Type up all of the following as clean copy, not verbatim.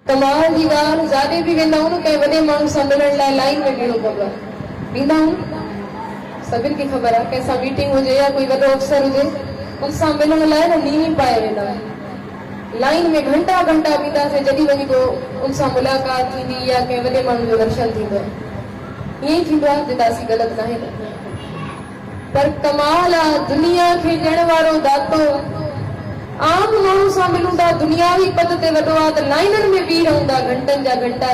कमाल जी ॻाल्हि, जाॾे बि वेंदा आहियूं न कंहिं वॾे माण्हू सां मिलण लाइ लाइन में बीहणो पवंदो आहे। बीहंदा आहियूं, सभिनि खे ख़बर आहे, कंहिंसां मीटिंग हुजे या कोई वॾो अफ़सर हुजे, उन सां मिलण लाइ न नीवी पाए वेंदा आहियूं। लाइन में घंटा घंटा बीहंदासीं, जॾहिं वञी पोइ उन सां मुलाक़ात थींदी या कंहिं वॾे माण्हू जो दर्शन थींदो आहे। ईअं ई थींदो आहे, जितासी ग़लति न आहे। पर कमाल आहे, दुनिया खे ॾियण वारो दातो आम माण्हू सां मिलूं था, दुनियावी पद ते वॾो आहे त लाइननि में बीह रहूं था घंटनि जा घंटा।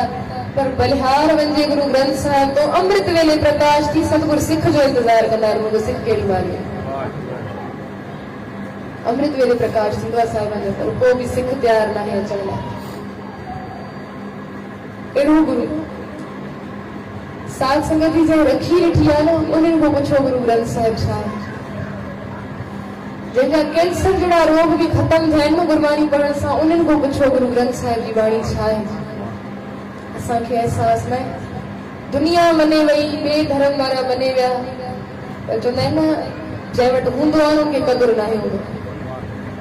पर बलिहार वञे गुरु ग्रंथ साहिब तो अमृत वेले प्रकाश थी सतगुरु सिख जो इंतज़ार कंदा आहिनि। मुंहिंजो सिख कहिड़ी वारी आहे, अमृत वेले प्रकाश थींदो आहे साहिबनि जो, पर को बि सिख तयारु न आहे अचण लाइ। अहिड़ो गुरु साध संगत जी जंहिं रखी ॾिठी आहे न, उन्हनि खां पुछो गुरु ग्रंथ साहिब छा आहे। जंहिंजा कैंसर जहिड़ा रोग भी खत्म थिया आहिनि न गुरबाणी पढ़ण सां, उन्हनि खां पुछो गुरु ग्रंथ साहिब जी बाणी छा आहे। असांखे अहसास न आहे, दुनिया मने वई, ॿिए धर्म वारा मने विया, पर चवंदा आहिनि न जंहिं वटि हूंदो आहे उनखे क़दुरु नाहे हूंदो।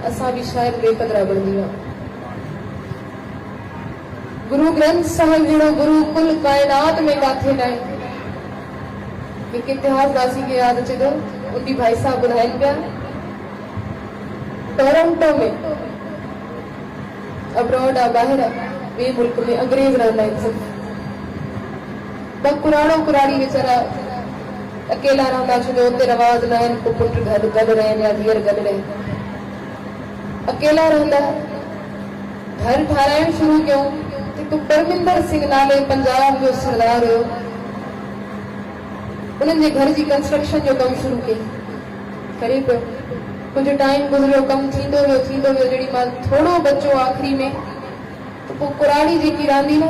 असां बि शायदि बेक़दरा बणिजी विया। गुरु ग्रंथ साहिब जहिड़ो गुरु कुल काइनात में काथे न आहे। हिकु इतिहासदासी खे यादि अचे थो, उनकी भाई साहब ॿुधाइनि पिया, टोरंटो में अब्रॉड आहे, ॿाहिरि ॿिए मुल्क में अंग्रेज रहंदा आहिनि सभु। ॿ कुराड़ो कुराड़ी वीचारा अकेला रहंदा, छो जो उते रवाज न आहिनि, को पुट गॾु रहनि या धीअर गॾु रहनि। अकेला रहंदा, घर ठाराइण शुरू कयूं। हिकु परमिंदर सिंह नाले पंजाब जो सरदार हुयो, उन्हनि जे घर जी कंस्ट्रक्शन जो कमु शुरू कई, करे पियो। कुछ टाइम गुजरियो, कम थींदो वियो। जड़ी माल थोड़ो बचो आखिरी में, तो पोइ कुराड़ी जेकी रांदी न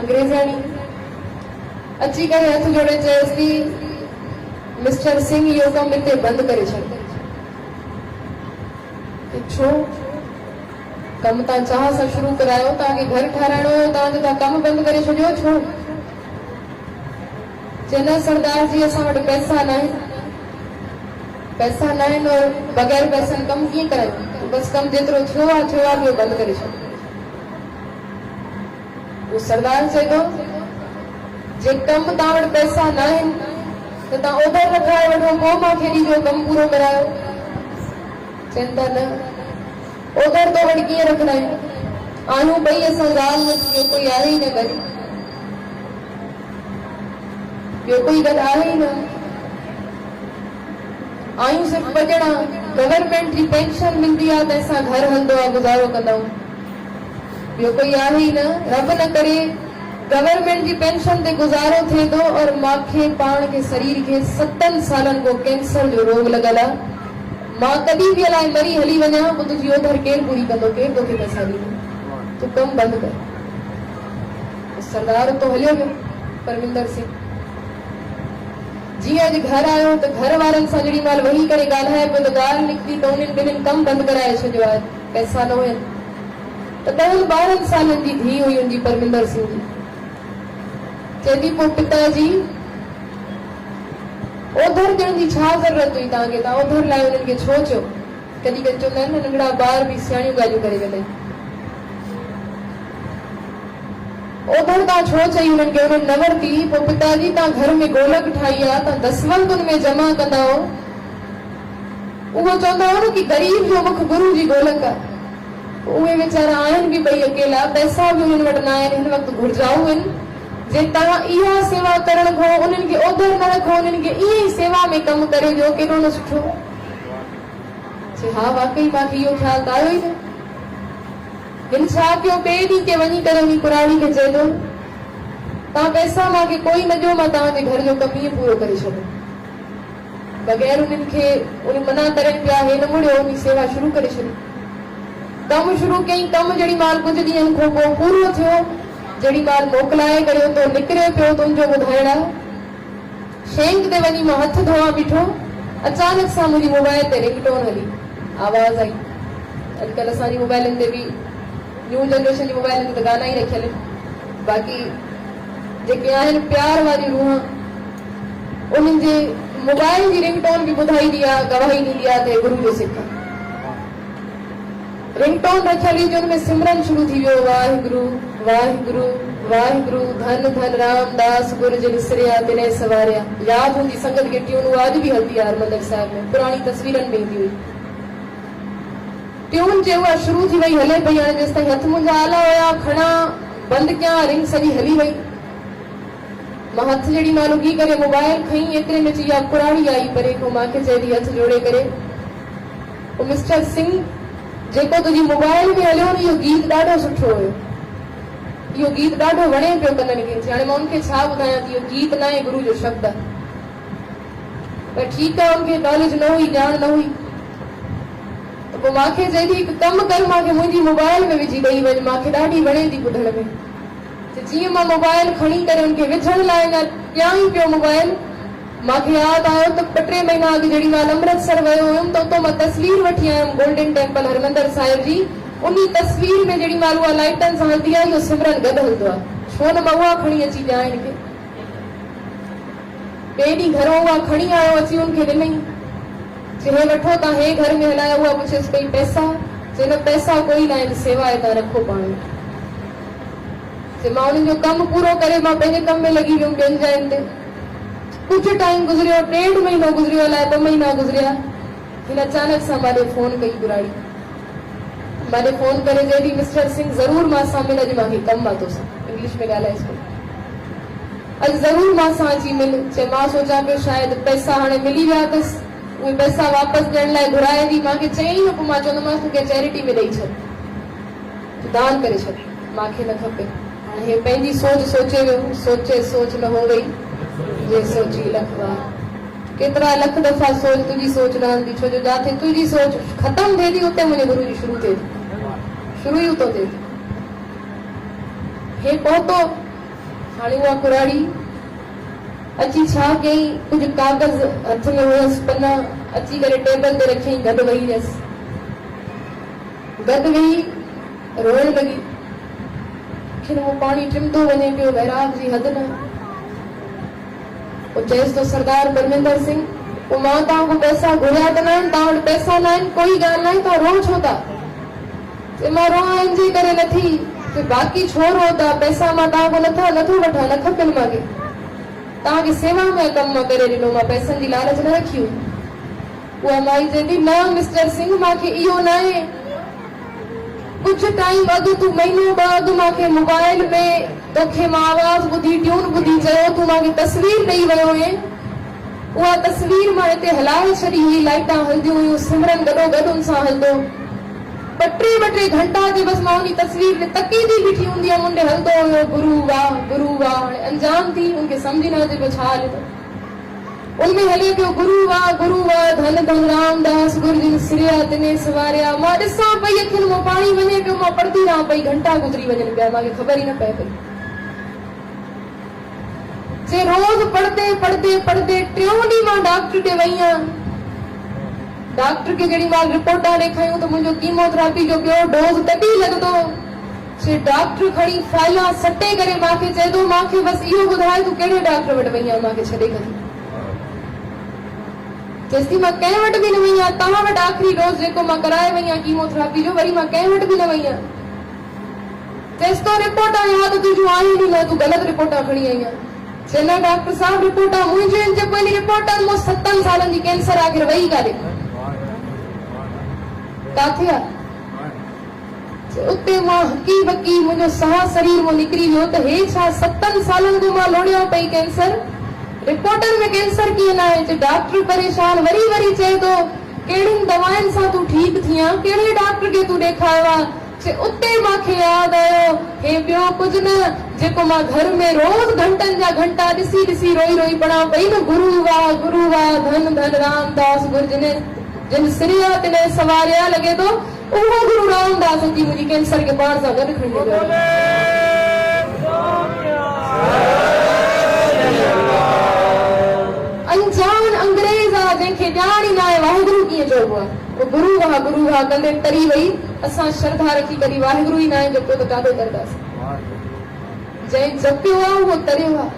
अंग्रेजानी अची करे हथ जोड़े चयसि थी, मिस्टर सिंह इहो कमु हिते बंदि करे छॾ। छो? कमु तव्हां चाह सां शुरू करायो, तव्हांखे घर ठाराइणो हुयो, तव्हां कमु बंदि करे छॾियो, छो? चवंदा सरदार जी असां वटि पैसा न आहिनि, पैसा न आहिनि और बग़ैर पैसनि कमु कीअं करायूं, बसि कमु जेतिरो थियो आहे ॿियो बंदि करे छॾियो। उहो सरदार चए थो, जे कमु तव्हां वटि पैसा न आहिनि त तव्हां ओभर रखाए वठो, पोइ मूंखे ॾिजो कमु पूरो करायो। चवनि था न, ओभर तो वटि कीअं रखंदा आहियूं ॿई असां ॻाल्हि न थी, कोई आहे ई न गॾु, ॿियो कोई गॾु आहे ई न, आयूं सिर्फ़ु ॿ ॼणा। गवर्नमेंट जी पेंशन मिलंदी आहे त असां घर हलंदो आहे, गुज़ारो कंदा आहियूं, ॿियो कोई आहे ई न। रब न करे गवर्नमेंट जी पेंशन ते गुज़ारो थिए थो और मूंखे पाण खे शरीर खे 7 सालनि को कैंसर जो रोग लॻल आहे। मां कॾहिं बि अलाए मरी हली वञा, पोइ तुंहिंजी ओधर केरु पूरी कंदो, केरु तोखे पैसा ॾींदो, तूं कमु बंदि कर। सरदार तो हलियो वियो परमिंदर सिंह। जीअं अॼु घर आयो त घर वारनि सां जेॾी महिल वेही करे ॻाल्हाए पियो त ॻाल्हि निकिती त उन्हनि ॿिन्हिनि कमु बंदि कराए छॾियो आहे, पैसा न हुयनि। त 12 सालनि जी धीउ हुई उनजी परमिंदर सिंह जी। चए थी, पोइ पिताजी ओधर ॾियण जी छा ज़रूरत हुई तव्हांखे, तव्हां ओधर लाइ उन्हनि खे छो चयो? कॾहिं कॾहिं चवंदा आहिनि न, नंढड़ा ॿार बि सियाणियूं ॻाल्हियूं करे वेंदा आहिनि। ओधर तव्हां छो चई उन्हनि खे? उन्हनि न वरिती। पोइ पिताजी तव्हां घर में गोलक ठाही आहे, तव्हां दसवंत में जमा कंदा हो, उहो चवंदा हो न कि गरीब जो मुख गुरु जी गोलक आहे। उहे वीचारा आहिनि बि ॿई अकेला, पैसा बि उन्हनि वटि न आहिनि, हिन वक़्तु घुर्जाऊं आहिनि। जे तव्हां इहा सेवा करण खां उन्हनि खे ओधर न रखो, उन्हनि खे ईअं ई सेवा में कमु करे ॾियो, केॾो न सुठो। हा वाकई मूंखे इहो ख़्यालु त आयो ई न। हिन छा कयो, ॿिए ॾींहं ते वञी करे उन कुराड़ी खे चए थो, तव्हां पैसा मूंखे कोई न ॾियो, मां तव्हांजे घर जो कमु ईअं पूरो करे छॾियो। बग़ैर उन्हनि खे उन मना करनि पिया, हे न मुड़ियो, उन सेवा शुरू करे छॾी। कमु शुरू कयईं। कमु जेॾी महिल कुझु ॾींहंनि खां पोइ पूरो थियो, जेॾी महिल मोकिलाए करे तो निकिरे पियो तुंहिंजो ॿुधाइण आहे, शेंक ते वञी मां हथ धोआ बीठो, अचानक सां मुंहिंजी मोबाइल ते रिंगटोन हली, आवाज़ आई। अॼुकल्ह असांजी मोबाइलनि ते बि, न्यू जनरेशन जी मोबाइलनि ते गाना ई रखियल आहिनि, बाक़ी जेके आहिनि प्यार वारी रूह, उन्हनि जे मोबाइल जी रिंगटोन बि ॿुधाईंदी आहे, गवाही ॾींदी आहे त गुरु जो सिख। रिंगटोन रखियल हुई जो में सिमरन शुरू थी वियो, वाहिगुरु वाहिगुरु वाहिगुरु धन धन रामदास गुर जिन सिरिया तिने सवारिया। याद हूंदी संगत के ट्यून आज भी हलती यार मंदिर साहिब में, पुरानी तस्वीरन में ईंदी हुई ट्यून जे उहा शुरू थी वई हले पई। हाणे जेसि ताईं हथ मुंहिंजा आला हुया खणा बंदि कयां रिंग सॼी हली वई। मां हथ जहिड़ी मां लुकी करे मोबाइल खई एतिरे में चई कुराड़ी आई परे खां मूंखे चए थी हथ जोड़े करे, मिस्टर सिंह जेको तुंहिंजी मोबाइल में हलियो न इहो गीत ॾाढो सुठो हुयो, इहो गीत ॾाढो वणे पियो कननि खे। हाणे मां उनखे छा ॿुधायां कि इहो गीत न आहे, गुरू जो शब्द आहे। पर ठीकु आहे, उनखे नॉलेज न हुई, ॼाण न हुई, त पोइ मूंखे चए थी हिकु कमु कर, मूंखे मुंहिंजी मोबाइल में विझी ॾेई वञ, मूंखे ॾाढी वणे थी ॿुधण में। जीअं मां मोबाइल खणी करे उनखे विझण लाइ अञा कयां ई पियो मोबाइल, मूंखे यादि आयो त 2-3 महीना अॻु जहिड़ी मां अमृतसर वियो हुयमि त उतां मां तस्वीर वठी आयमि गोल्डन टेम्पल हरमंदर साहिब जी। उन तस्वीर में जहिड़ी महिल उहा लाइटनि सां हलंदी आहे इहो सिमरन गॾु हलंदो आहे, छो न मां उहा खणी अची ॾियां हिनखे। ॿिए ॾींहुं घरों उहा खणी आयो, अची उनखे ॾिनई, चए हे वठो तव्हां हे घर में हलायो। उहा पुछेसि पई पैसा, चए न पैसा कोई न आहिनि, सेवा आहे तव्हां रखो पाण। मां उन्हनि जो कमु पूरो करे मां पंहिंजे कम में लॻी वियुमि ॿियनि जाइनि ते। कुझु टाइम गुज़रियो, 1.5 महीनो गुज़रियो, अलाए 2 महीना गुज़रिया। हिन अचानक सां मां फोन कई बुराड़ी, मां फोन करे चए थी मिस्टर सिंह ज़रूर मां सां मिल, अॼु मूंखे कमु आहे तोसां, इंग्लिश में ॻाल्हाएसि पई, अॼु ज़रूर मां सां अची मिल। चए मां सोचां पियो शायदि पैसा हाणे मिली विया अथसि, उहे पैसा वापसि ॾियण लाइ घुराए थी। मूंखे चयईं न, पोइ मां चवंदोमांसि तूं कंहिं चैरिटी में ॾेई छॾ, तूं दान करे छॾ, मूंखे न खपे। हाणे हे पंहिंजी सोच सोचे वियो, सोचे सोच न हो वई जे सोची लख वार। केतिरा लख दफ़ा सोच तुंहिंजी सोच न हलंदी, छो जो जिथे तुंहिंजी सोच ख़तम थिए थी उते मुंहिंजे गुरू जी शुरू थिए थी, शुरू ई उतो थिए थी। हे पहुतो, हाणे उहा कुराड़ी अची छा कयईं, कुझु कागज़ हथ में हुयसि, पना अची करे टेबल ते रखियईं, गॾु वेही वियसि, गॾु वेही रोइण लॻी। वो पानी टिमतो वञे पियो, वैराग जी हद न। पोइ चएसि तो सरदार परमिंदर सिंह, पोइ मां तव्हां खां पैसा घुरिया त न आहिनि, तव्हां वटि पैसा न आहिनि, कोई ॻाल्हि न आहे, तव्हां रो छो था? चए मां रोआं इनजे करे नथी, चए बाक़ी छो रो था, पैसा मां तव्हां खां नथो वठां, न खपनि मूंखे, तव्हांखे सेवा में कमु मां करे ॾिनो, मां पैसनि जी लालच न रखी हुई। उहा माई चए थी न मिस्टर सिंह मूंखे इहो न आहे, कुछ टाइम अॻु तूं महीनो ॿ अॻु मूंखे मोबाइल में तोखे मां आवाज़ ॿुधी, ट्यून ॿुधी, चयो तूं मूंखे तस्वीर ॾेई वियो हुए, उहा तस्वीर मां हिते हलाए छॾी हुई, लाइटां हलंदियूं हुयूं, सिमरन गॾो गॾु उन सां हलंदो। 2-3 घंटा जे बसि मां उन तस्वीर में तकी थी बीठी हूंदी हुअमि, मुंडे हलंदो हुयो गुरू वाह। हाणे अंजाम थी, उनखे सम्झ न अचे पियो छा हले थो, उनमें हले पियो गुरू वाह धन धन रामदास गुर जिन सिरिया तिने सवारिया। मां ॾिसां पई अखियुनि मां पाणी वञे पियो, मां पढ़ंदी रहां पई, घंटा गुज़री वञनि पिया, मूंखे ख़बर ई न पए पई। जे रोज़ पढ़दे पढ़दे पढ़दे 3 ॾींहं मां डॉक्टर ॾे वई आहियां। डॉक्टर खे जहिड़ी मां रिपोर्टां ॾेखारियूं त मुंहिंजो कीमोथेरेपी जो ॿियो डोज़ तॾहिं लॻंदो। जे डॉक्टर खणी फाइलां सटे करे मूंखे चए थो मूंखे बसि इहो ॿुधाए तूं कहिड़े डॉक्टर वटि वई आहीं, मूंखे छॾे करे। चएसि थी मां कंहिं वटि बि न वई आहियां, तव्हां वटि आख़िरी डोज़ जेको मां कराए वई आहियां कीमोथेरेपी जो, वरी मां कंहिं वटि बि न वई आहियां। चएसि तो रिपोर्टां याद तुंहिंजूं आयूं न, तूं ग़लति रिपोर्टां खणी आई आहीं। चए न डॉक्टर साहब रिपोर्टां मुंहिंजियूं आहिनि, जेको इन रिपोर्टनि मूं 7 सालनि जी कैंसर आख़िर वई काॾे, किथे आहे? उते मां हकी बकी मुंहिंजो साह शरीर मां निकिरी वियो त हे छा 7 सालनि खां मां लोड़ियो पई कैंसर, रिपोर्टनि में कैंसर कीअं न आहे? डॉक्टर परेशान, वरी चए थो कहिड़ियुनि दवाउनि सां तूं ठीकु थी आहीं, कहिड़े डॉक्टर खे तूं ॾेखारियो आहे? उते मूंखे यादि आयो हे ॿियो कुझु न, जेको मां घर में रोज़ घंटनि जा घंटा ॾिसी ॾिसी रोई पढ़ां पई न, गुरू वाह धन धन रामदास गुर जिन सिरिया तिने सवारिया, लॻे थो उहो गुरू रामदास जी मुंहिंजी कैंसर खे पाण सां गॾु खणी वियो। अंजान अंग्रेज आहे जंहिंखे ॼाण ई न आहे वाहिगुरू कीअं चइबो आहे, गुरू वाह कंदे तरी वई। असां श्रद्धा रखी कॾहिं वाहिगुरू ई न आहे जपियो त काॾो तरंदासीं, जंहिं जपियो आहे उहो तरियो आहे।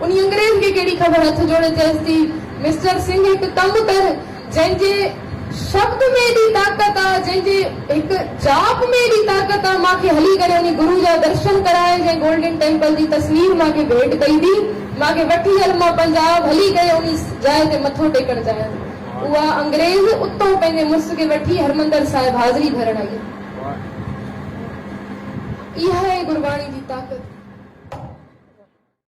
उन अंग्रेज खे कहिड़ी ख़बर, हथ जोड़े चएसि थी मिस्टर सिंह हिकु कमु कर, जंहिंजे शब्द में एॾी ताक़त आहे, जंहिंजे हिकु जाप में एॾी ताक़त आहे। मूंखे हली करे उन गुरु जा दर्शन कराए, जंहिं गोल्डन टेम्पल जी तस्वीर मूंखे भेंट कई थी। मूंखे वठी हल, मां पंजाब हली करे उन जाइ ते मथो टेकण चाहियां। उहा अंग्रेज उतो पंहिंजे मुड़ुस खे वठी हरमंदर साहिब हाज़िरी भरण आई। इहा आहे गुरबाणी जी ताक़त।